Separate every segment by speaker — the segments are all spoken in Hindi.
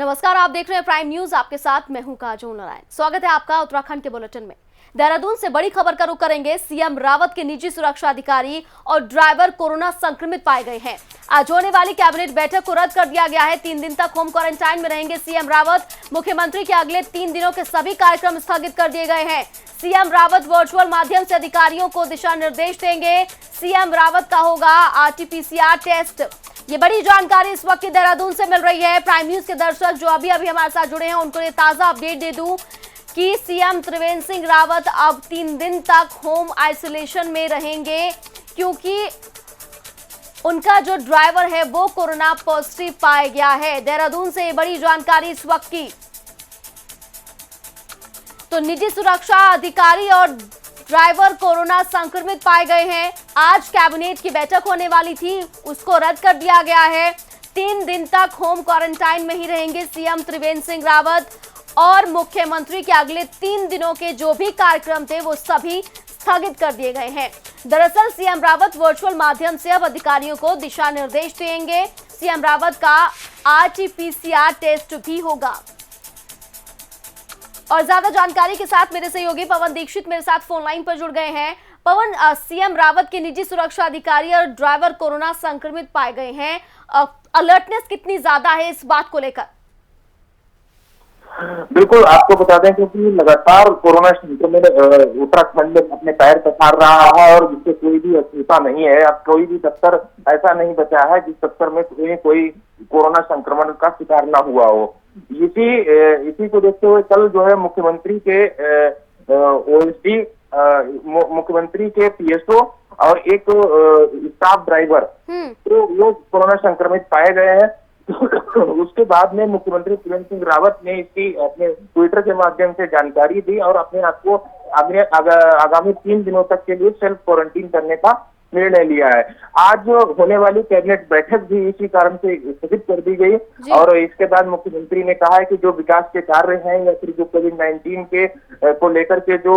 Speaker 1: नमस्कार, आप देख रहे हैं प्राइम न्यूज। आपके साथ मैं हूं काजोल नारायण। स्वागत है आपका उत्तराखंड के बुलेटिन में। देहरादून से बड़ी खबर का रुख करेंगे। सीएम रावत के निजी सुरक्षा अधिकारी और ड्राइवर कोरोना संक्रमित पाए गए हैं। आज होने वाली कैबिनेट बैठक को रद्द कर दिया गया है। 3 दिन तक होम क्वारंटाइन में रहेंगे सीएम रावत। मुख्यमंत्री के अगले 3 दिनों के सभी कार्यक्रम स्थगित कर दिए गए हैं। सीएम रावत वर्चुअल माध्यम से अधिकारियों को दिशा निर्देश देंगे। सीएम रावत का होगा आरटी-पीसीआर टेस्ट। ये बड़ी जानकारी इस वक्त देहरादून से मिल रही है। प्राइम न्यूज के दर्शक जो अभी हमारे साथ जुड़े हैं उनको ये ताजा अपडेट दे दूं कि सीएम त्रिवेंद्र सिंह रावत अब 3 दिन तक होम आइसोलेशन में रहेंगे, क्योंकि उनका जो ड्राइवर है वो कोरोना पॉजिटिव पाया गया है। देहरादून से ये बड़ी जानकारी इस वक्त की। तो निजी सुरक्षा अधिकारी और ड्राइवर कोरोना संक्रमित पाए गए हैं। आज कैबिनेट की बैठक होने वाली थी, उसको रद्द कर दिया गया है। 3 दिन तक होम क्वारंटाइन में ही रहेंगे सीएम त्रिवेंद्र सिंह रावत और मुख्यमंत्री के अगले 3 दिनों के जो भी कार्यक्रम थे वो सभी स्थगित कर दिए गए हैं। दरअसल सीएम रावत वर्चुअल माध्यम से अब अधिकारियों को दिशा निर्देश देंगे। सीएम रावत का आरटी-पीसीआर टेस्ट भी होगा। और ज्यादा जानकारी के साथ मेरे सहयोगी पवन दीक्षित मेरे साथ फोन लाइन पर जुड़ गए हैं। पवन, सीएम रावत के निजी सुरक्षा अधिकारी और ड्राइवर कोरोना संक्रमित पाए गए हैं। अलर्टनेस कितनी ज्यादा है इस बात को लेकर?
Speaker 2: बिल्कुल, आपको बता दें क्योंकि लगातार कोरोना संक्रमण उत्तराखंड में अपने पैर पसार रहा है और जिससे कोई भी अस्वीता नहीं है। अब कोई भी दफ्तर ऐसा नहीं बचा है जिस दफ्तर में कोई कोरोना संक्रमण का शिकार ना हुआ हो। इसी को देखते हुए कल जो है मुख्यमंत्री के ओएसडी, मुख्यमंत्री के पीएसओ और एक स्टाफ ड्राइवर तो वो कोरोना संक्रमित पाए गए हैं। उसके बाद में मुख्यमंत्री त्रिवेंद्र सिंह रावत ने इसकी अपने ट्विटर के माध्यम से जानकारी दी और अपने आप को आगामी 3 दिनों तक के लिए सेल्फ क्वारंटीन करने का निर्णय लिया है। आज होने वाली कैबिनेट बैठक भी इसी कारण से स्थगित कर दी गई और इसके बाद मुख्यमंत्री ने कहा है कि जो विकास के कार्य हैं या फिर जो कोविड-19 के को लेकर के जो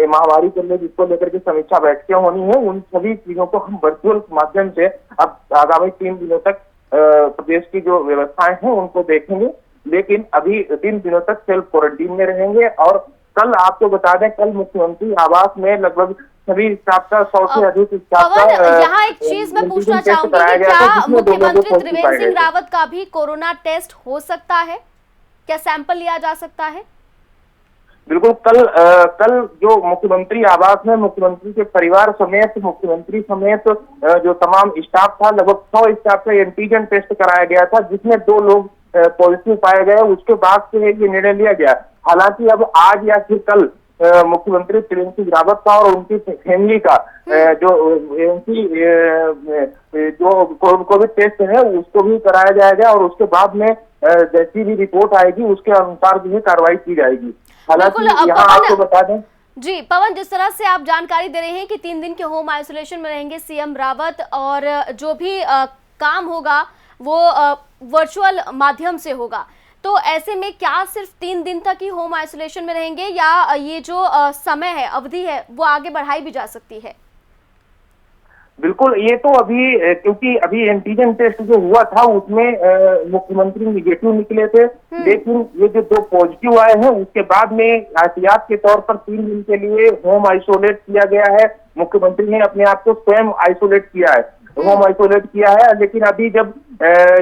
Speaker 2: महामारी चल रही जिसको लेकर के समीक्षा बैठकें होनी है, उन सभी चीजों को हम वर्चुअल माध्यम से अब आगामी 3 दिनों तक प्रदेश की जो व्यवस्थाएं हैं उनको देखेंगे। लेकिन अभी 3 दिनों तक सेल्फ क्वारंटीन में रहेंगे। और कल आपको बता दें, कल मुख्यमंत्री आवास में लगभग सभी स्टाफ का 100 से अधिक स्टाफ का
Speaker 1: यहाँ एक चीज मैं पूछना चाहूंगी कि क्या मुख्यमंत्री त्रिवेंद्र सिंह रावत का भी कोरोना टेस्ट हो सकता है? क्या सैंपल लिया जा सकता है?
Speaker 2: बिल्कुल, कल जो मुख्यमंत्री आवास में मुख्यमंत्री के परिवार समेत, मुख्यमंत्री समेत जो तमाम स्टाफ था, लगभग 100 स्टाफ का एंटीजन टेस्ट कराया गया था, जिसमें 2 लोग पॉजिटिव पाए गए। उसके बाद से ये निर्णय लिया गया। हालांकि अब आज या फिर कल मुख्यमंत्री त्रिवेंद्र सिंह रावत का और उनकी फैमिली का जो कोविड टेस्ट है उसको भी कराया जाएगा और उसके बाद में जैसी भी रिपोर्ट आएगी उसके अनुसार भी कार्रवाई की जाएगी। हालांकि यहाँ आपको बता दें
Speaker 1: जी पवन, जिस तरह से आप जानकारी दे रहे हैं कि 3 दिन के होम आइसोलेशन में रहेंगे सीएम रावत और जो भी काम होगा वो वर्चुअल माध्यम से होगा, तो ऐसे में क्या सिर्फ 3 दिन तक ही होम आइसोलेशन में रहेंगे या ये जो समय है, अवधि है, वो आगे बढ़ाई भी जा सकती है?
Speaker 2: बिल्कुल, ये तो अभी क्योंकि अभी एंटीजन टेस्ट जो हुआ था उसमें मुख्यमंत्री निगेटिव निकले थे, लेकिन ये जो 2 पॉजिटिव आए हैं उसके बाद में एहतियात के तौर पर 3 दिन के लिए होम आइसोलेट किया गया है। मुख्यमंत्री ने अपने आप को स्वयं आइसोलेट किया है, होम आइसोलेट किया है। लेकिन अभी जब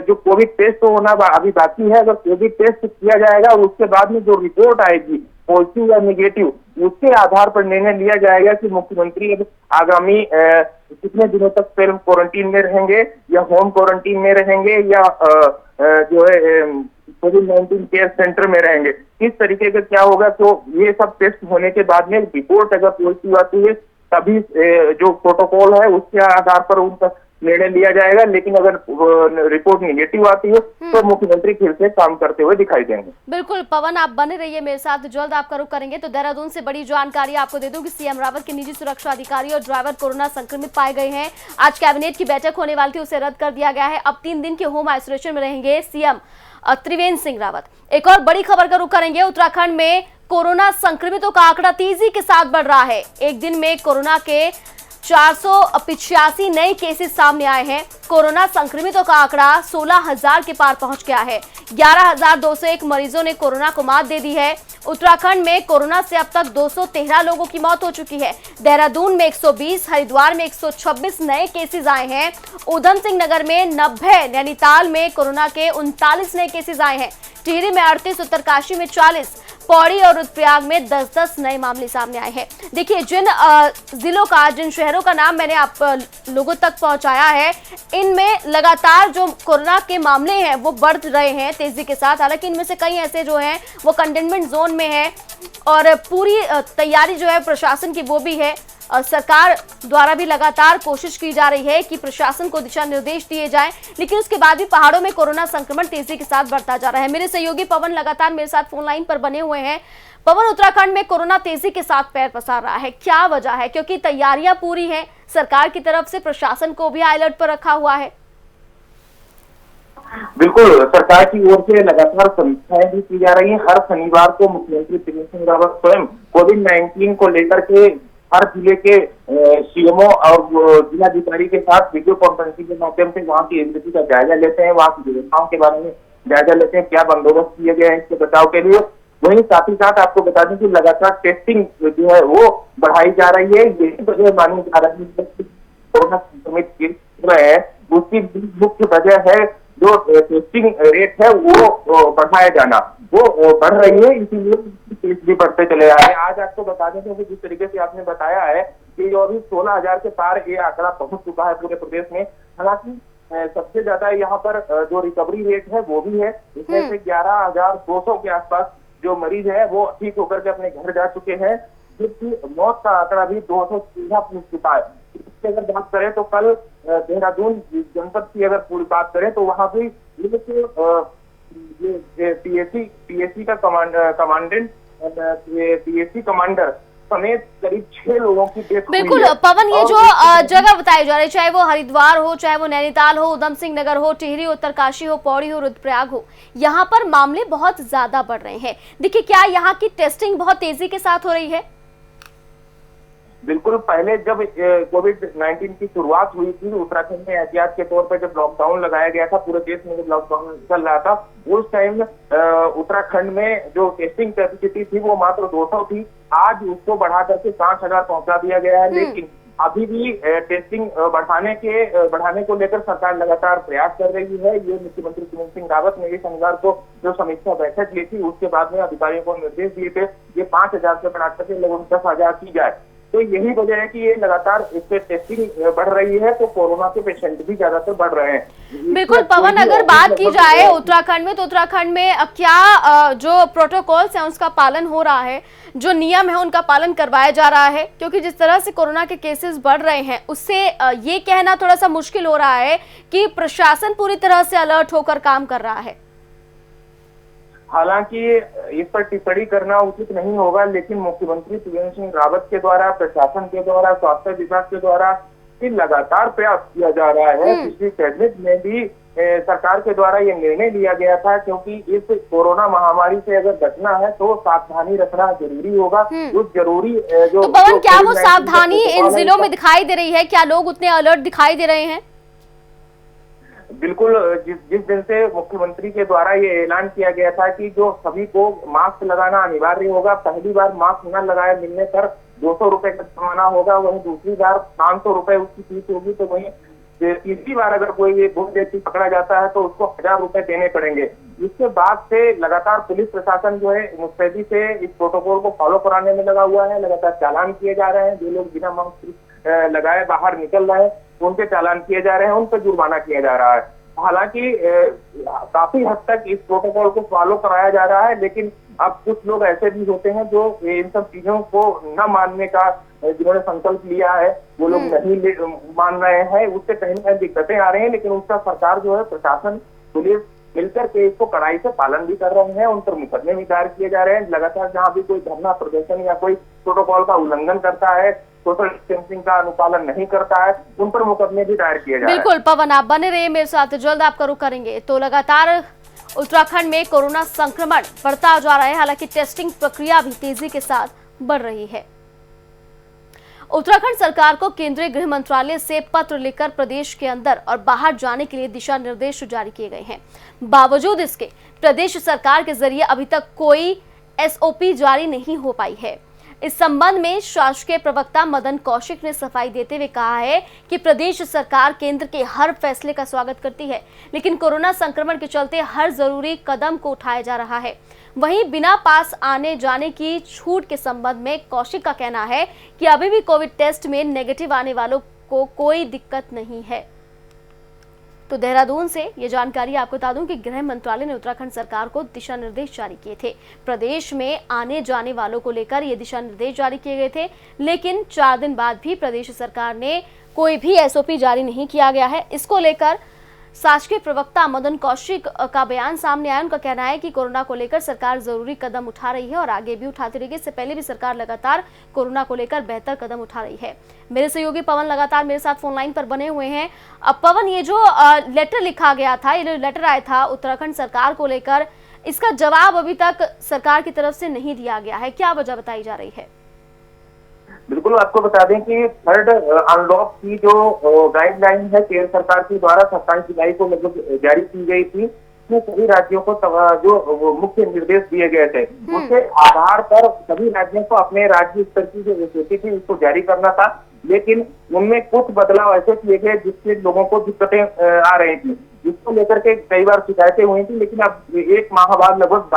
Speaker 2: जो कोविड टेस्ट होना अभी बाकी है, अगर कोविड टेस्ट किया जाएगा और उसके बाद में जो रिपोर्ट आएगी पॉजिटिव या नेगेटिव, उसके आधार पर निर्णय लिया जाएगा कि मुख्यमंत्री अब आगामी कितने दिनों तक सेल्फ क्वारंटीन में रहेंगे या होम क्वारंटीन में रहेंगे या जो है कोविड-19 केयर सेंटर में रहेंगे, किस तरीके का क्या होगा। तो ये सब टेस्ट होने के बाद में रिपोर्ट अगर पॉजिटिव आती है तभी जो प्रोटोकॉल है उसके आधार पर उनका निर्णय लिया जाएगा। लेकिन अगर रिपोर्ट निगेटिव आती है तो मुख्यमंत्री फिर से काम करते हुए दिखाई देंगे।
Speaker 1: बिल्कुल पवन, आप बने रहिए मेरे साथ, जल्द आपका रुख करेंगे। तो देहरादून से बड़ी जानकारी आपको दे दूं कि सीएम रावत के निजी सुरक्षा अधिकारी और ड्राइवर कोरोना संक्रमित पाए गए हैं। आज कैबिनेट की बैठक होने वाली थी, उसे रद्द कर दिया गया है। अब 3 दिन के होम आइसोलेशन में रहेंगे सीएम त्रिवेंद्र सिंह रावत। एक और बड़ी खबर का रुख करेंगे। उत्तराखंड में कोरोना संक्रमितों का आंकड़ा तेजी के साथ बढ़ रहा है। एक दिन में कोरोना के 485 नए केसेस सामने आए हैं। कोरोना संक्रमितों का आंकड़ा 16,000 के पार पहुंच गया है। 11,201 मरीजों ने कोरोना को मात दे दी है। उत्तराखंड में कोरोना से अब तक 213 लोगों की मौत हो चुकी है। देहरादून में 120, हरिद्वार में 126 नए केसेस आए हैं। उधम सिंह नगर में 90, नैनीताल में कोरोना के 39 नए केसेस आए हैं। टिहरी में 38, उत्तरकाशी में 40, पौड़ी और रुद्रप्रयाग में 10-10 नए मामले सामने आए हैं। देखिए, जिन जिलों का, जिन शहरों का नाम मैंने आप लोगों तक पहुंचाया है, इनमें लगातार जो कोरोना के मामले हैं वो बढ़ रहे हैं तेजी के साथ। हालांकि इनमें से कई ऐसे जो हैं वो कंटेनमेंट जोन में है और पूरी तैयारी जो है प्रशासन की वो भी है। सरकार द्वारा भी लगातार कोशिश की जा रही है कि प्रशासन को दिशा निर्देश दिए जाएं, लेकिन उसके बाद भी पहाड़ों में कोरोना संक्रमण तेजी के साथ बढ़ता जा रहा है। मेरे सहयोगी पवन लगातार मेरे साथ फोन लाइन पर बने हुए हैं। पवन, उत्तराखंड में कोरोना तेजी के साथ पैर पसार रहा है, क्या वजह है? क्योंकि तैयारियां पूरी हैं सरकार की तरफ से, प्रशासन को भी अलर्ट पर रखा हुआ है।
Speaker 2: बिल्कुल, सरकार की ओर से लगातार समीक्षाएं भी की जा रही है। हर शनिवार को मुख्यमंत्री त्रिवेंद्र सिंह रावत स्वयं कोविड-19 को लेकर के हर जिले के सीएमओ और जिलाधिकारी के साथ वीडियो कॉन्फ्रेंसिंग के माध्यम से वहां की स्थिति का जायजा लेते हैं, वहां की व्यवस्थाओं के बारे में जायजा लेते हैं, क्या बंदोबस्त किए गए हैं इसके बचाव के लिए। वहीं साथ ही साथ आपको बता दें कि लगातार टेस्टिंग जो है वो बढ़ाई जा रही है। यही वजह मानी जा रही है कि कोरोना संक्रमित केस रहे हैं, उसकी मुख्य वजह है जो टेस्टिंग रेट है वो बढ़ाया जाना, वो बढ़ रही है, इसीलिए केस भी बढ़ते चले आ रहे हैं। आज आपको बता दें कि जिस तरीके से आपने बताया है कि जो अभी 16,000 के पार ये आंकड़ा पहुंच चुका है पूरे प्रदेश में। हालांकि सबसे ज्यादा यहाँ पर जो रिकवरी रेट है वो भी है, इसमें से 11,200 के आसपास जो मरीज है वो ठीक होकर के अपने घर जा चुके हैं, जबकि मौत का आंकड़ा भी 213 पहुंच चुका है। इसकी अगर बात करें तो कल देहरादून जनपद की अगर पूरी बात करें तो वहां भी पीएससी का कमांडेंट, पीएससी कमांडर समेत करीब 6 लोगों की डेथ हुई है।
Speaker 1: बिल्कुल पवन, ये जो जगह बताई जा रही है, चाहे वो हरिद्वार हो, चाहे वो नैनीताल हो, उधम सिंह नगर हो, टिहरी, उत्तरकाशी हो, पौड़ी हो, रुद्रप्रयाग हो, यहाँ पर मामले बहुत ज्यादा बढ़ रहे हैं। देखिए, क्या यहाँ की टेस्टिंग बहुत तेजी के साथ हो रही है?
Speaker 2: बिल्कुल, पहले जब कोविड-19 की शुरुआत हुई थी उत्तराखंड में एहतियात के तौर पर, जब लॉकडाउन लगाया गया था, पूरे देश में जब लॉकडाउन चल रहा था, उस टाइम उत्तराखंड में जो टेस्टिंग कैपेसिटी थी वो मात्र 200 थी। आज उसको बढ़ा करके 5,000 पहुंचा दिया गया है। लेकिन अभी भी टेस्टिंग बढ़ाने को लेकर सरकार लगातार प्रयास कर रही है। ये मुख्यमंत्री त्रिवेंद्र सिंह रावत ने शनिवार को जो समीक्षा बैठक ली थी उसके बाद में अधिकारियों को निर्देश दिए थे ये 5,000 से बढ़ा करके लगभग 10,000 की जाए। तो यही वजह है कि ये लगातार इस पे टेस्टिंग बढ़ रही है, तो कोरोना के पेशेंट भी ज्यादातर बढ़ रहे हैं।
Speaker 1: बिल्कुल पवन, अगर बात की जाए उत्तराखंड में, तो उत्तराखंड में क्या जो प्रोटोकॉल्स हैं उसका पालन हो रहा है, जो नियम है उनका पालन करवाया जा रहा है? क्योंकि जिस तरह से कोरोना के केसेस बढ़ रहे हैं उससे ये कहना थोड़ा सा मुश्किल हो रहा है कि प्रशासन पूरी तरह से अलर्ट होकर काम कर रहा है।
Speaker 2: हालांकि इस पर टिप्पणी करना उचित नहीं होगा, लेकिन मुख्यमंत्री त्रिवेंद्र सिंह रावत के द्वारा, प्रशासन के द्वारा, स्वास्थ्य विभाग के द्वारा लगातार प्रयास किया जा रहा है। पिछली कैबिनेट में भी सरकार के द्वारा ये निर्णय लिया गया था, क्योंकि इस कोरोना महामारी से अगर बचना है तो सावधानी रखना जरूरी होगा। उस जरूरी जो
Speaker 1: तो पवन, क्या वो सावधानी इन जिलों में दिखाई दे रही है? क्या लोग उतने अलर्ट दिखाई दे रहे हैं?
Speaker 2: बिल्कुल, जिस दिन से मुख्यमंत्री के द्वारा ये ऐलान किया गया था कि जो सभी को मास्क लगाना अनिवार्य होगा, पहली बार मास्क न लगाए मिलने पर 200 रुपए का जुर्माना होगा, वहीं दूसरी बार 500 रुपए उसकी फीस होगी, तो वहीं तीसरी बार अगर कोई भूल व्यक्ति पकड़ा जाता है तो उसको 1,000 रुपए देने पड़ेंगे। इसके बाद से लगातार पुलिस प्रशासन जो है मुस्तैदी से इस प्रोटोकॉल को फॉलो कराने में लगा हुआ है। लगातार चालान किए जा रहे हैं, जो लोग बिना मास्क लगाए बाहर निकल रहे हैं उनके चालान किए जा रहे हैं, उन पर जुर्माना किया जा रहा है। हालांकि काफी हद तक इस प्रोटोकॉल को फॉलो कराया जा रहा है, लेकिन अब कुछ लोग ऐसे भी होते हैं जो इन सब चीजों को न मानने का, जिन्होंने संकल्प लिया है, वो लोग नहीं मान रहे हैं, उससे कहीं ना कहीं दिक्कतें आ रही हैं। लेकिन उसका सरकार जो है, प्रशासन, पुलिस मिलकर के इसको कड़ाई से पालन भी कर रहे हैं, उन पर मुकदमे भी दायर किए जा रहे हैं। लगातार जहाँ भी कोई धरना प्रदर्शन या कोई प्रोटोकॉल का उल्लंघन करता है, सोशल डिस्टेंसिंग का अनुपालन नहीं करता है, उन पर मुकदमे भी दायर किए जा रहे हैं।
Speaker 1: बिल्कुल पवन, आप बने रहिए मेरे साथ, जल्द आपका रुख करेंगे। तो लगातार उत्तराखंड में कोरोना संक्रमण बढ़ता जा रहा है, हालांकि टेस्टिंग प्रक्रिया भी तेजी के साथ बढ़ रही है। उत्तराखंड सरकार को केंद्रीय गृह मंत्रालय से पत्र लिखकर प्रदेश के अंदर और बाहर जाने के लिए दिशा निर्देश जारी किए गए हैं। बावजूद इसके प्रदेश सरकार के जरिए अभी तक कोई एसओपी जारी नहीं हो पाई है। इस संबंध में शासकीय प्रवक्ता मदन कौशिक ने सफाई देते हुए कहा है कि प्रदेश सरकार केंद्र के हर फैसले का स्वागत करती है, लेकिन कोरोना संक्रमण के चलते हर जरूरी कदम को उठाया जा रहा है। वहीं बिना पास आने जाने की छूट के संबंध में कौशिक का कहना है कि अभी भी कोविड टेस्ट में नेगेटिव आने वालों को कोई दिक्कत नहीं है। तो देहरादून से ये जानकारी आपको बता दूं कि गृह मंत्रालय ने उत्तराखंड सरकार को दिशा निर्देश जारी किए थे। प्रदेश में आने जाने वालों को लेकर ये दिशा निर्देश जारी किए गए थे, लेकिन 4 दिन बाद भी प्रदेश सरकार ने कोई भी एसओपी जारी नहीं किया गया है। इसको लेकर शासकीय प्रवक्ता मदन कौशिक का बयान सामने आया। उनका कहना है कि कोरोना को लेकर सरकार जरूरी कदम उठा रही है और आगे भी उठाती रहेगी। इससे पहले भी सरकार लगातार कोरोना को लेकर बेहतर कदम उठा रही है। मेरे सहयोगी पवन लगातार मेरे साथ फोन लाइन पर बने हुए हैं। अब पवन, ये जो लेटर लिखा गया था, ये लेटर आया था उत्तराखंड सरकार को लेकर, इसका जवाब अभी तक सरकार की तरफ से नहीं दिया गया है, क्या वजह बताई जा रही है?
Speaker 2: बिल्कुल, आपको बता दें कि थर्ड अनलॉक की जो गाइडलाइन है केंद्र सरकार के द्वारा 27 जुलाई को लगभग जारी की गई थी, उसमें सभी राज्यों को जो मुख्य निर्देश दिए गए थे, उसके आधार पर सभी राज्यों को अपने राज्य स्तर की जो एसओपी थी उसको जारी करना था। लेकिन उनमें कुछ बदलाव ऐसे किए गए जिससे लोगों को दिक्कतें आ रही थी, जिसको लेकर के कई बार शिकायतें हुई थी। लेकिन अब एक माह बाद लगभग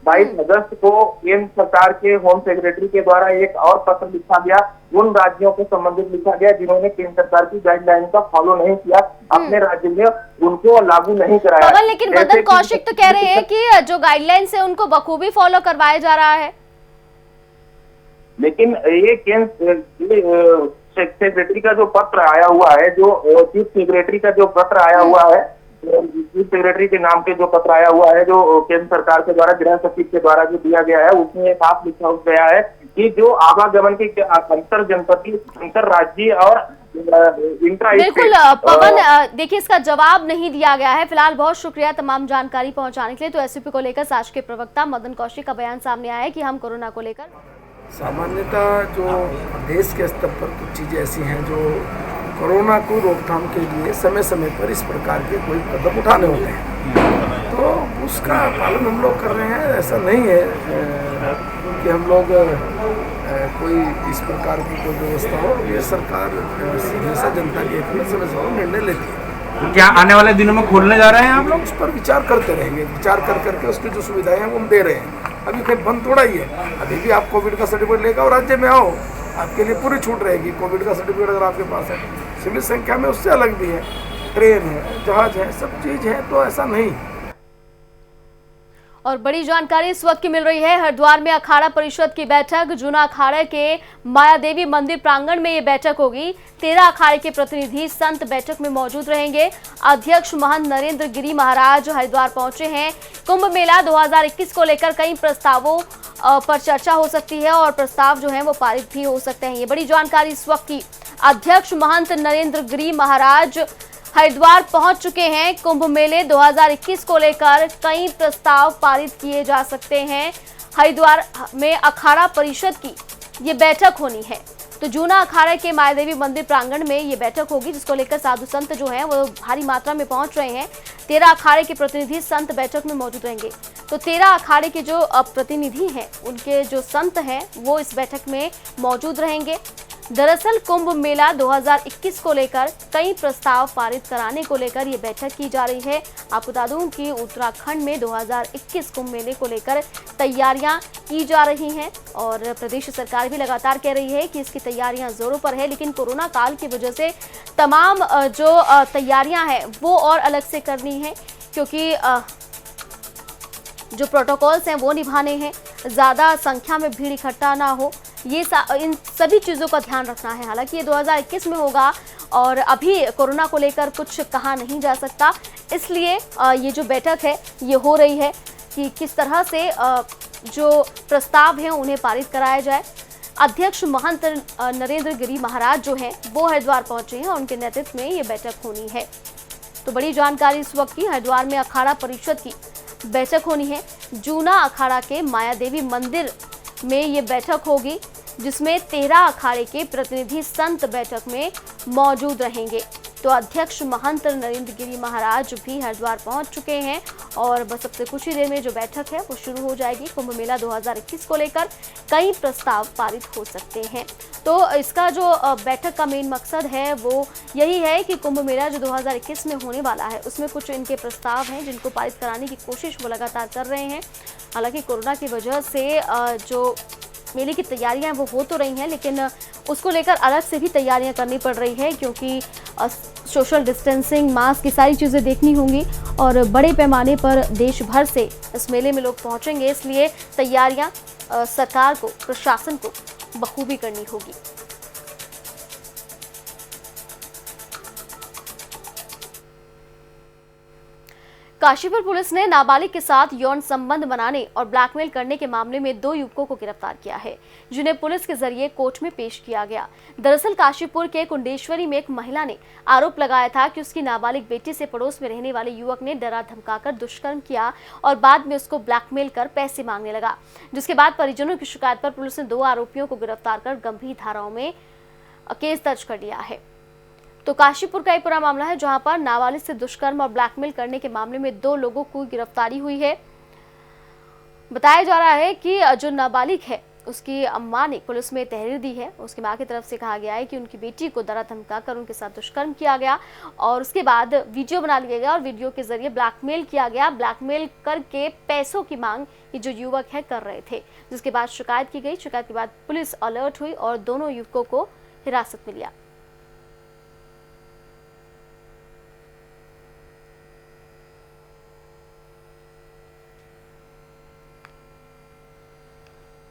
Speaker 2: 22 अगस्त को केंद्र सरकार के होम सेक्रेटरी के द्वारा एक और पत्र लिखा गया, उन राज्यों को संबंधित लिखा गया जिन्होंने केंद्र सरकार की गाइडलाइन का फॉलो नहीं किया, अपने राज्य में उनको लागू नहीं कराया।
Speaker 1: लेकिन मदन कौशिक तो कह रहे हैं कि जो गाइडलाइंस है उनको बखूबी फॉलो करवाया जा रहा है।
Speaker 2: लेकिन ये केंद्र सेक्रेटरी का जो पत्र आया हुआ है, जो चीफ सेक्रेटरी का जो पत्र आया हुआ है, चीफ सेक्रेटरी के नाम के जो पत्र आया हुआ है, जो केंद्र सरकार के द्वारा गृह सचिव के द्वारा जो दिया गया है, उसमें साफ लिखा गया है कि जो आवागमन के अंतर जनपदीय, अंतर राज्यीय और
Speaker 1: बिल्कुल पवन, देखिए इसका जवाब नहीं दिया गया है। फिलहाल बहुत शुक्रिया तमाम जानकारी पहुंचाने के लिए। तो एसओपी को लेकर शासकीय प्रवक्ता मदन कौशिक का बयान सामने आया है कि हम कोरोना को लेकर
Speaker 3: सामान्यतः जो देश के स्तर पर कुछ चीज़ें ऐसी हैं जो कोरोना को रोकथाम के लिए समय समय पर इस प्रकार के कोई कदम उठाने होते हैं, तो उसका पालन हम लोग कर रहे हैं। ऐसा नहीं है कि हम लोग कोई इस प्रकार की कोई व्यवस्था हो, ये सरकार हमेशा जनता के हित में समय समय निर्णय लेती है।
Speaker 4: क्या आने वाले दिनों में खोलने जा रहे हैं आप लोग?
Speaker 3: उस पर विचार करते रहेंगे, विचार कर करके उसकी जो सुविधाएं हैं वो हम दे रहे हैं। अभी कहीं बंद थोड़ा ही है, अभी भी आप कोविड का सर्टिफिकेट लेकर और राज्य में आओ, आपके लिए पूरी छूट रहेगी। कोविड का सर्टिफिकेट अगर आपके पास है, सीमित संख्या में उससे अलग भी है, ट्रेन है, जहाज है, सब चीज़ है, तो ऐसा नहीं।
Speaker 1: और बड़ी जानकारी इस वक्त की मिल रही है। हरिद्वार में अखाड़ा परिषद की बैठक, जूना अखाड़े के माया देवी मंदिर प्रांगण में ये बैठक होगी। 13 अखाड़े के प्रतिनिधि संत बैठक में मौजूद रहेंगे। अध्यक्ष महंत नरेंद्र गिरी महाराज हरिद्वार पहुंचे हैं। कुंभ मेला 2021 को लेकर कई प्रस्तावों पर चर्चा हो सकती है और प्रस्ताव जो है वो पारित भी हो सकते हैं। ये बड़ी जानकारी इस वक्त की। अध्यक्ष महंत नरेंद्र गिरी महाराज हरिद्वार पहुंच चुके हैं। कुंभ मेले 2021 को लेकर कई प्रस्ताव पारित किए जा सकते हैं। हरिद्वार में अखाड़ा परिषद की ये बैठक होनी है। तो जूना अखाड़े के माया देवी मंदिर प्रांगण में ये बैठक होगी, जिसको लेकर साधु संत जो हैं वो भारी मात्रा में पहुंच रहे हैं। 13 अखाड़े के प्रतिनिधि संत बैठक में मौजूद रहेंगे। तो 13 अखाड़े के जो प्रतिनिधि हैं, उनके जो संत हैं, वो इस बैठक में मौजूद रहेंगे। दरअसल कुंभ मेला 2021 को लेकर कई प्रस्ताव पारित कराने को लेकर ये बैठक की जा रही है। आपको बता दूं कि उत्तराखंड में 2021 कुंभ मेले को लेकर तैयारियां की जा रही हैं और प्रदेश सरकार भी लगातार कह रही है कि इसकी तैयारियां जोरों पर है, लेकिन कोरोना काल की वजह से तमाम जो तैयारियां हैं वो और अलग से करनी है, क्योंकि जो प्रोटोकॉल्स हैं वो निभाने हैं, ज़्यादा संख्या में भीड़ इकट्ठा ना हो, ये इन सभी चीज़ों का ध्यान रखना है। हालांकि ये 2021 में होगा और अभी कोरोना को लेकर कुछ कहा नहीं जा सकता, इसलिए ये जो बैठक है ये हो रही है कि किस तरह से जो प्रस्ताव हैं उन्हें पारित कराया जाए। अध्यक्ष महंत नरेंद्र गिरी महाराज जो हैं वो हरिद्वार पहुंचे हैं और उनके नेतृत्व में ये बैठक होनी है। तो बड़ी जानकारी इस वक्त की। हरिद्वार में अखाड़ा परिषद की बैठक होनी है। जूना अखाड़ा के माया देवी मंदिर में ये बैठक होगी। जिसमें 13 अखाड़े के प्रतिनिधि संत बैठक में मौजूद रहेंगे। तो अध्यक्ष महंत नरेंद्र गिरी महाराज भी हरिद्वार पहुंच चुके हैं और बस अब से कुछ ही देर में जो बैठक है वो शुरू हो जाएगी। कुंभ मेला 2021 को लेकर कई प्रस्ताव पारित हो सकते हैं। तो इसका जो बैठक का मेन मकसद है वो यही है कि कुंभ मेला जो 2021 में होने वाला है उसमें कुछ इनके प्रस्ताव हैं जिनको पारित कराने की कोशिश वो लगातार कर रहे हैं। हालांकि कोरोना की वजह से जो मेले की तैयारियां वो हो तो रही हैं, लेकिन उसको लेकर अलग से भी तैयारियां करनी पड़ रही है क्योंकि सोशल डिस्टेंसिंग, मास्क की सारी चीज़ें देखनी होंगी और बड़े पैमाने पर देश भर से इस मेले में लोग पहुंचेंगे, इसलिए तैयारियां सरकार को, प्रशासन को बखूबी करनी होगी। काशीपुर पुलिस ने नाबालिग के साथ यौन संबंध बनाने और ब्लैकमेल करने के मामले में 2 युवकों को गिरफ्तार किया है, जिन्हें पुलिस के जरिए कोर्ट में पेश किया गया। दरअसल काशीपुर के कुंडेश्वरी में एक महिला ने आरोप लगाया था कि उसकी नाबालिग बेटी से पड़ोस में रहने वाले युवक ने डरा धमकाकर दुष्कर्म किया और बाद में उसको ब्लैकमेल कर पैसे मांगने लगा, जिसके बाद परिजनों की शिकायत पर पुलिस ने 2 आरोपियों को गिरफ्तार कर गंभीर धाराओं में केस दर्ज कर लिया है। तो काशीपुर का ये पूरा मामला है जहां पर नाबालिग से दुष्कर्म और ब्लैकमेल करने के मामले में 2 लोगों को गिरफ्तारी हुई है। बताया जा रहा है कि जो नाबालिग है उसकी अम्मा ने पुलिस में तहरीर दी है। उसकी मां की तरफ से कहा गया है कि उनकी बेटी को डरा धमकाकर उनके साथ दुष्कर्म किया गया और उसके बाद वीडियो बना लिया गया और वीडियो के जरिए ब्लैकमेल किया गया। ब्लैकमेल करके पैसों की मांग ये जो युवक है कर रहे थे, जिसके बाद शिकायत की गई। शिकायत के बाद पुलिस अलर्ट हुई और दोनों युवकों को हिरासत में लिया।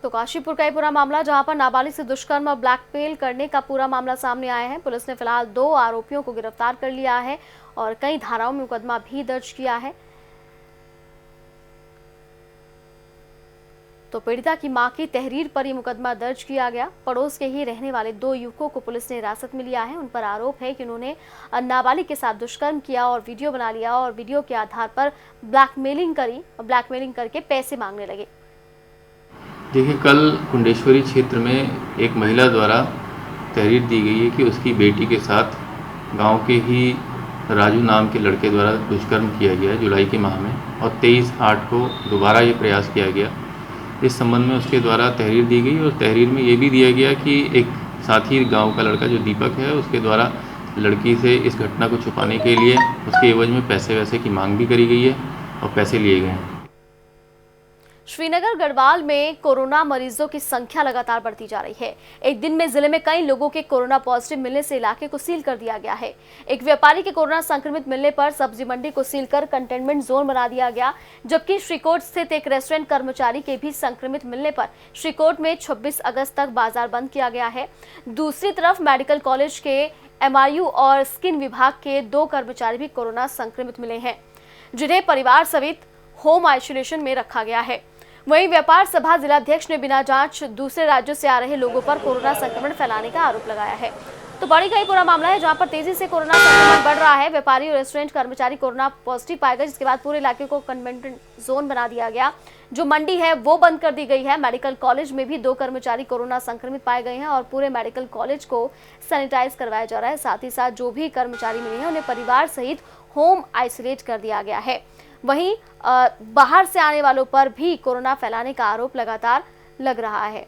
Speaker 1: तो काशीपुर का ये पूरा मामला जहां पर नाबालिग से दुष्कर्म और ब्लैकमेल करने का पूरा मामला सामने आया है। पुलिस ने फिलहाल 2 आरोपियों को गिरफ्तार कर लिया है और कई धाराओं में मुकदमा भी दर्ज किया है। तो पीड़िता की मां की तहरीर पर यह मुकदमा दर्ज किया गया। पड़ोस के ही रहने वाले 2 युवकों को पुलिस ने हिरासत में लिया है। उन पर आरोप है कि उन्होंने नाबालिग के साथ दुष्कर्म किया और वीडियो बना लिया और वीडियो के आधार पर ब्लैकमेलिंग करी और ब्लैकमेलिंग करके पैसे मांगने लगे।
Speaker 5: देखिए, कल कुंडेश्वरी क्षेत्र में एक महिला द्वारा तहरीर दी गई है कि उसकी बेटी के साथ गांव के ही राजू नाम के लड़के द्वारा दुष्कर्म किया गया है जुलाई के माह में और 23/8 को दोबारा ये प्रयास किया गया। इस संबंध में उसके द्वारा तहरीर दी गई और तहरीर में ये भी दिया गया कि एक साथी गाँव का लड़का जो दीपक है उसके द्वारा लड़की से इस घटना को छुपाने के लिए उसके एवज में पैसे की मांग भी करी गई है और पैसे लिए गए हैं।
Speaker 1: श्रीनगर गढ़वाल में कोरोना मरीजों की संख्या लगातार बढ़ती जा रही है। एक दिन में जिले में कई लोगों के कोरोना पॉजिटिव मिलने से इलाके को सील कर दिया गया है। एक व्यापारी के कोरोना संक्रमित मिलने पर सब्जी मंडी को सील कर कंटेनमेंट जोन बना दिया गया, जबकि श्रीकोट स्थित एक रेस्टोरेंट कर्मचारी के भी संक्रमित मिलने पर श्रीकोट में 26 अगस्त तक बाजार बंद किया गया है। दूसरी तरफ मेडिकल कॉलेज के MRU और स्किन विभाग के 2 कर्मचारी भी कोरोना संक्रमित मिले हैं, जिन्हें परिवार सहित होम आइसोलेशन में रखा गया है। वहीं व्यापार सभा जिलाध्यक्ष ने बिना जांच दूसरे राज्यों से आ रहे लोगों पर कोरोना संक्रमण फैलाने का आरोप लगाया है। तो बड़ी का ही पूरा मामला है जहां पर तेजी से कोरोना संक्रमण बढ़ रहा है। व्यापारी और रेस्टोरेंट कर्मचारी कोरोना पॉजिटिव पाए गए, जिसके बाद पूरे इलाके को कंटेनमेंट जोन बना दिया गया। जो मंडी है वो बंद कर दी गई है। मेडिकल कॉलेज में भी 2 कर्मचारी कोरोना संक्रमित पाए गए हैं और पूरे मेडिकल कॉलेज को सैनिटाइज करवाया जा रहा है। साथ ही साथ जो भी कर्मचारी मिले हैं उन्हें परिवार सहित होम आइसोलेट कर दिया गया है। वहीं बाहर से आने वालों पर भी कोरोना फैलाने का आरोप लगातार लग रहा है।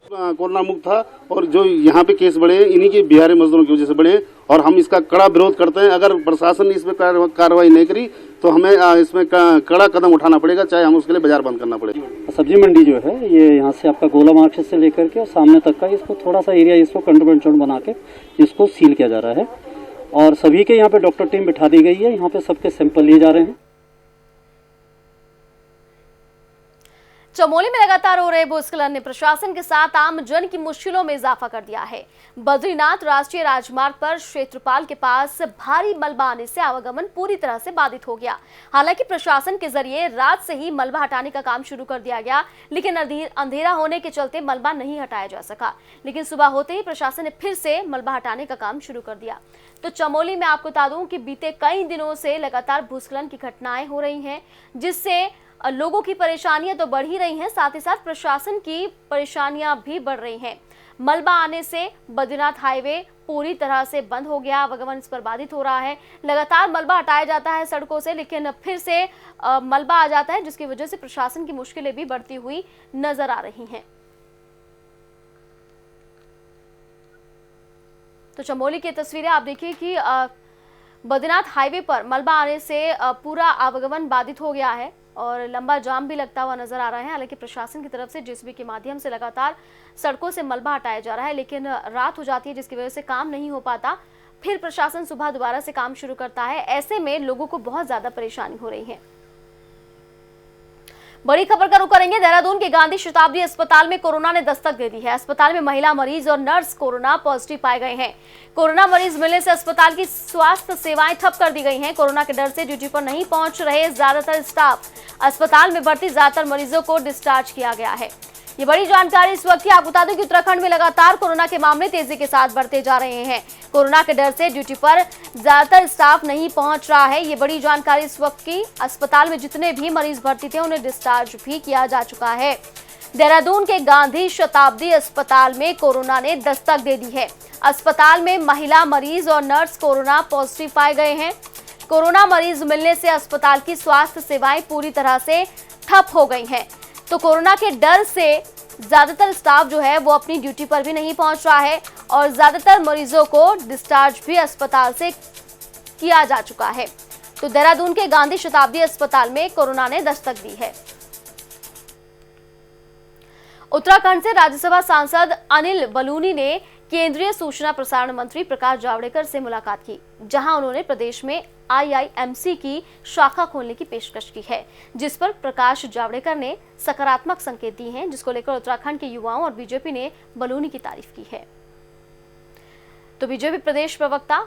Speaker 6: कोरोना मुक्त था और जो यहाँ पे केस बढ़े इन्हीं के बिहारी मजदूरों की वजह से बढ़े और हम इसका कड़ा विरोध करते हैं। अगर प्रशासन ने इसमें कार्रवाई नहीं करी तो हमें इसमें कड़ा कदम उठाना पड़ेगा, चाहे हम उसके लिए बाजार बंद करना पड़ेगा।
Speaker 7: सब्जी मंडी जो है ये यहाँ से आपका गोला मार्केट से लेकर के और सामने तक का इसको थोड़ा सा एरिया इसको कंटेनमेंट जोन बना के इसको सील किया जा रहा है और सभी के यहाँ पे डॉक्टर टीम बिठा दी गई है। यहाँ पे सबके सैंपल लिए जा रहे हैं।
Speaker 1: चमोली में लगातार हो रहे भूस्खलन ने प्रशासन के साथ आम जन की मुश्किलों में इजाफा कर दिया है। बद्रीनाथ राष्ट्रीय राजमार्ग पर क्षेत्रपाल के पास भारी मलबा आने से आवागमन पूरी तरह से बाधित हो गया। हालांकि प्रशासन के जरिए रात से ही मलबा हटाने का काम शुरू कर दिया गया, लेकिन अंधेरा होने के चलते मलबा नहीं हटाया जा सका। लेकिन सुबह होते ही प्रशासन ने फिर से मलबा हटाने का काम शुरू कर दिया। तो चमोली में आपको बता दूं कि बीते कई दिनों से लगातार भूस्खलन की घटनाएं हो रही हैं, जिससे लोगों की परेशानियां तो बढ़ ही रही हैं, साथ ही साथ प्रशासन की परेशानियां भी बढ़ रही हैं। मलबा आने से बद्रीनाथ हाईवे पूरी तरह से बंद हो गया, आवागमन इस पर बाधित हो रहा है। लगातार मलबा हटाया जाता है सड़कों से, लेकिन फिर से मलबा आ जाता है, जिसकी वजह से प्रशासन की मुश्किलें भी बढ़ती हुई नजर आ रही हैं। तो चमोली की तस्वीरें आप देखिए कि बद्रीनाथ हाईवे पर मलबा आने से पूरा आवागमन बाधित हो गया है और लंबा जाम भी लगता हुआ नजर आ रहा है। हालांकि प्रशासन की तरफ से जेसीबी के माध्यम से लगातार सड़कों से मलबा हटाया जा रहा है, लेकिन रात हो जाती है जिसकी वजह से काम नहीं हो पाता। फिर प्रशासन सुबह दोबारा से काम शुरू करता है। ऐसे में लोगों को बहुत ज्यादा परेशानी हो रही है। बड़ी खबर का रुख करेंगे। देहरादून के गांधी शताब्दी अस्पताल में कोरोना ने दस्तक दे दी है। अस्पताल में महिला मरीज और नर्स कोरोना पॉजिटिव पाए गए हैं। कोरोना मरीज मिलने से अस्पताल की स्वास्थ्य सेवाएं ठप कर दी गई हैं। कोरोना के डर से ड्यूटी पर नहीं पहुंच रहे ज्यादातर स्टाफ। अस्पताल में भर्ती ज्यादातर मरीजों को डिस्चार्ज किया गया है। ये बड़ी जानकारी इस वक्त की। आपको बता दूं कि उत्तराखंड में लगातार कोरोना के मामले तेजी के साथ बढ़ते जा रहे हैं। कोरोना के डर से ड्यूटी पर ज्यादातर स्टाफ नहीं पहुंच रहा है। ये बड़ी जानकारी इस वक्त की। अस्पताल में जितने भी मरीज भर्ती थे उन्हें डिस्चार्ज भी किया जा चुका है। देहरादून के गांधी शताब्दी अस्पताल में कोरोना ने दस्तक दे दी है। अस्पताल में महिला मरीज और नर्स कोरोना पॉजिटिव पाए गए हैं। कोरोना मरीज मिलने से अस्पताल की स्वास्थ्य सेवाएं पूरी तरह से ठप हो गई हैं। तो कोरोना के डर से ज्यादातर स्टाफ जो है वो अपनी ड्यूटी पर भी नहीं पहुंच रहा है और ज्यादातर मरीजों को डिस्चार्ज भी अस्पताल से किया जा चुका है। तो देहरादून के गांधी शताब्दी अस्पताल में कोरोना ने दस्तक दी है। उत्तराखंड से राज्यसभा सांसद अनिल बलूनी ने केंद्रीय सूचना प्रसारण मंत्री प्रकाश जावड़ेकर से मुलाकात की, जहां उन्होंने प्रदेश में आईआईएमसी की शाखा खोलने की पेशकश की है, जिस पर प्रकाश जावड़ेकर ने सकारात्मक संकेत दिए हैं, जिसको लेकर उत्तराखंड के युवाओं और बीजेपी ने बलूनी की तारीफ की है। तो बीजेपी प्रदेश प्रवक्ता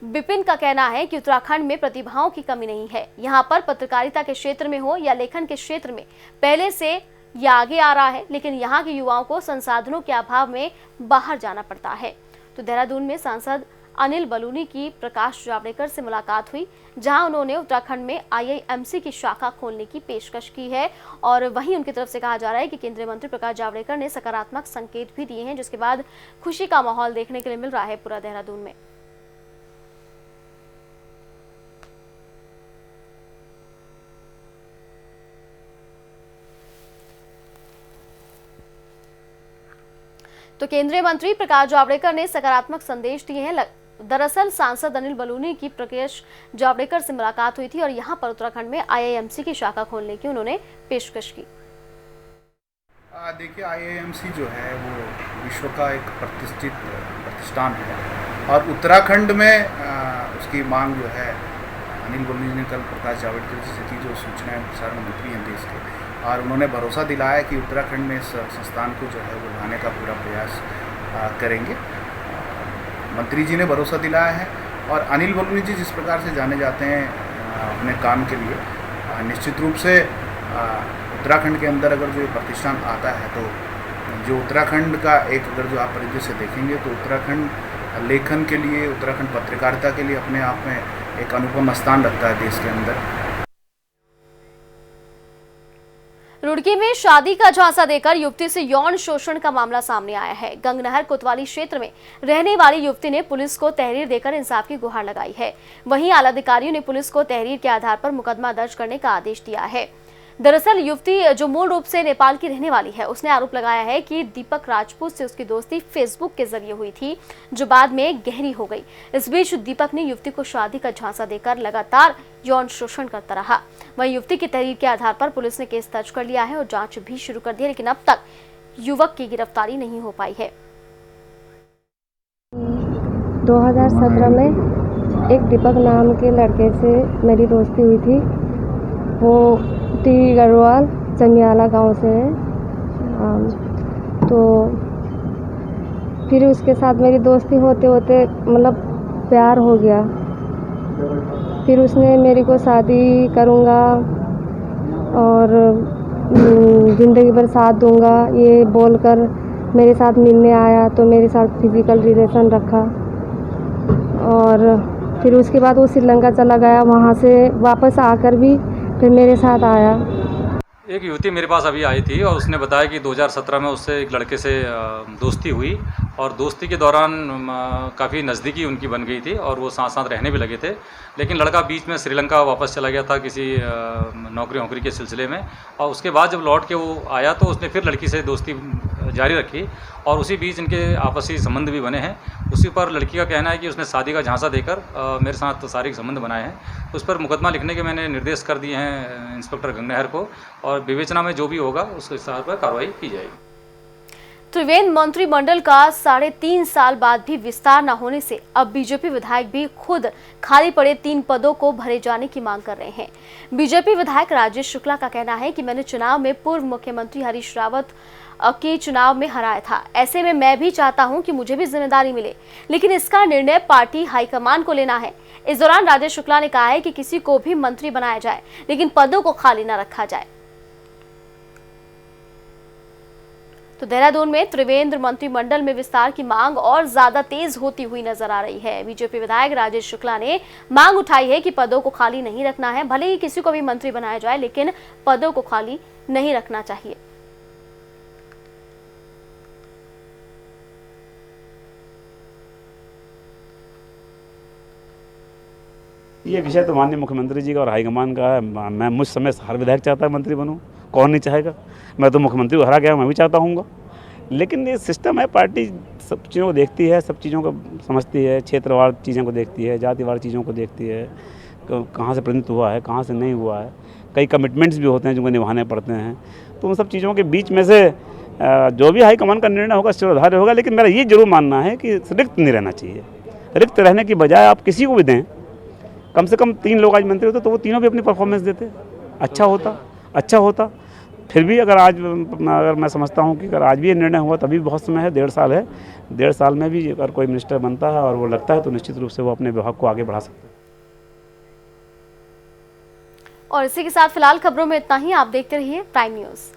Speaker 1: विपिन का कहना है कि उत्तराखंड में प्रतिभाओं की कमी नहीं है। यहाँ पर पत्रकारिता के क्षेत्र में हो या लेखन के क्षेत्र में पहले से यह आगे आ रहा है, लेकिन यहाँ के युवाओं को संसाधनों के अभाव में बाहर जाना पड़ता है। तो देहरादून में सांसद अनिल बलूनी की प्रकाश जावड़ेकर से मुलाकात हुई, जहां उन्होंने उत्तराखंड में आईआईएमसी की शाखा खोलने की पेशकश की है और वहीं उनकी तरफ से कहा जा रहा है कि केंद्रीय मंत्री प्रकाश जावड़ेकर ने सकारात्मक संकेत भी दिए हैं, जिसके बाद खुशी का माहौल देखने के लिए मिल रहा है पूरा देहरादून में। तो केंद्रीय मंत्री प्रकाश जावड़ेकर ने सकारात्मक संदेश दिए हैं। दरअसल सांसद अनिल बलूनी की प्रकाश जावड़ेकर से मुलाकात हुई थी और यहां पर उत्तराखंड में आईआईएमसी की शाखा खोलने की उन्होंने पेशकश की।
Speaker 8: देखिए, आईआईएमसी जो है वो विश्व का एक प्रतिष्ठित प्रतिष्ठान है और उत्तराखंड में उसकी मांग जो है अनिल बलूनी ने कल प्रकाश जावड़ेकर जी से की, जो सूचना एवं प्रसारण मंत्री हैं देश के, और उन्होंने भरोसा दिलाया कि उत्तराखंड में इस संस्थान को जो है वो लाने का पूरा प्रयास करेंगे। मंत्री जी ने भरोसा दिलाया है और अनिल बलूनी जी जिस प्रकार से जाने जाते हैं अपने काम के लिए, निश्चित रूप से उत्तराखंड के अंदर अगर जो ये प्रतिष्ठान आता है तो जो उत्तराखंड का एक अगर जो आप परिदृश्य देखेंगे तो उत्तराखंड लेखन के लिए, उत्तराखंड पत्रकारिता के लिए अपने आप में एक अनुपम स्थान रखता है देश के अंदर।
Speaker 1: रुड़की में शादी का झांसा देकर युवती से यौन शोषण का मामला सामने आया है। गंगनहर कोतवाली क्षेत्र में रहने वाली युवती ने पुलिस को तहरीर देकर इंसाफ की गुहार लगाई है। वहीं आला अधिकारियों ने पुलिस को तहरीर के आधार पर मुकदमा दर्ज करने का आदेश दिया है। दरअसल युवती जो मूल रूप से नेपाल की रहने वाली है, उसने आरोप लगाया है कि दीपक राजपूत से उसकी दोस्ती फेसबुक के जरिए हुई थी, जो बाद में गहरी हो गई। इस बीच दीपक ने युवती को शादी का झांसा देकर लगातार यौन शोषण करता रहा। वहीं युवती की तहरीर के आधार पर पुलिस ने केस दर्ज कर लिया है और जांच भी शुरू कर दी है, लेकिन अब तक युवक की गिरफ्तारी नहीं हो पाई है।
Speaker 9: 2017 में एक दीपक नाम के लड़के से मेरी दोस्ती हुई थी। वो टी गढ़वाल चमियाला गांव से है। तो फिर उसके साथ मेरी दोस्ती होते होते मतलब प्यार हो गया। फिर उसने मेरे को शादी करूँगा और ज़िंदगी भर साथ दूँगा ये बोलकर मेरे साथ मिलने आया। तो मेरे साथ फिज़िकल रिलेशन रखा और फिर उसके बाद वो श्रीलंका चला गया। वहाँ से वापस आकर भी फिर मेरे साथ आया।
Speaker 10: एक युवती मेरे पास अभी आई थी और उसने बताया कि 2017 में उससे एक लड़के से दोस्ती हुई और दोस्ती के दौरान काफ़ी नज़दीकी उनकी बन गई थी और वो साथ साथ रहने भी लगे थे। लेकिन लड़का बीच में श्रीलंका वापस चला गया था किसी नौकरी के सिलसिले में, और उसके बाद जब लौट के वो आया तो उसने फिर लड़की से दोस्ती जारी रखी और उसी बीच इनके आपसी संबंध भी बने हैं। उसी पर लड़की का कहना है कि उसने शादी का झांसा देकर मेरे साथ शारीरिक संबंध बनाए हैं। उस पर मुकदमा लिखने के मैंने निर्देश कर दिए हैं इंस्पेक्टर गंगनहर को, और विवेचना में जो भी होगा उस हिसाब पर कार्रवाई की जाएगी।
Speaker 1: त्रिवेंद्र मंत्रिमंडल का 3.5 साल बाद भी विस्तार न होने से अब बीजेपी विधायक भी खुद खाली पड़े 3 पदों को भरे जाने की मांग कर रहे हैं। बीजेपी विधायक राजेश शुक्ला का कहना है कि मैंने चुनाव में पूर्व मुख्यमंत्री हरीश रावत के चुनाव में हराया था, ऐसे में मैं भी चाहता हूं कि मुझे भी जिम्मेदारी मिले, लेकिन इसका निर्णय पार्टी हाईकमान को लेना है। इस दौरान राजेश शुक्ला ने कहा है कि किसी को भी मंत्री बनाया जाए लेकिन पदों को खाली न रखा जाए। तो देहरादून में त्रिवेंद्र मंत्रिमंडल में विस्तार की मांग और ज्यादा तेज होती हुई नजर आ रही है। बीजेपी विधायक राजेश शुक्ला ने मांग उठाई है कि पदों को खाली नहीं रखना है, भले ही किसी को भी मंत्री बनाया जाए लेकिन पदों को खाली नहीं रखना चाहिए।
Speaker 11: ये विषय तो माननीय मुख्यमंत्री जी का और हाईकमान का है। मैं मुझ समय हर विधायक चाहता है मंत्री बनूं, कौन नहीं चाहेगा। मैं तो मुख्यमंत्री को हरा गया, मैं भी चाहता हूँगा। लेकिन ये सिस्टम है, पार्टी सब चीज़ों को देखती है, सब चीज़ों को समझती है, क्षेत्रवार चीज़ों को देखती है, जातिवार चीज़ों को देखती है, कहाँ से प्रतिनिधित्व हुआ है, कहाँ से नहीं हुआ है। कई कमिटमेंट्स भी होते हैं जिनको निभाने पड़ते हैं। तो उन सब चीज़ों के बीच में से जो भी हाईकमान का निर्णय होगा शिरोधार्य होगा। लेकिन मेरा ये जरूर मानना है कि रिक्त नहीं रहना चाहिए। रिक्त रहने की बजाय आप किसी को भी दें, कम से कम 3 लोग आज मंत्री होते तो वो तीनों भी अपनी परफॉर्मेंस देते, अच्छा होता। फिर भी अगर मैं समझता हूँ कि अगर आज भी ये निर्णय हुआ तभी बहुत समय है, 1.5 साल है। 1.5 साल में भी अगर कोई मिनिस्टर बनता है और वो लगता है तो निश्चित रूप से वो अपने विभाग को आगे बढ़ा सकता है।
Speaker 1: और इसी के साथ फिलहाल खबरों में इतना ही। आप देखते रहिए प्राइम न्यूज़।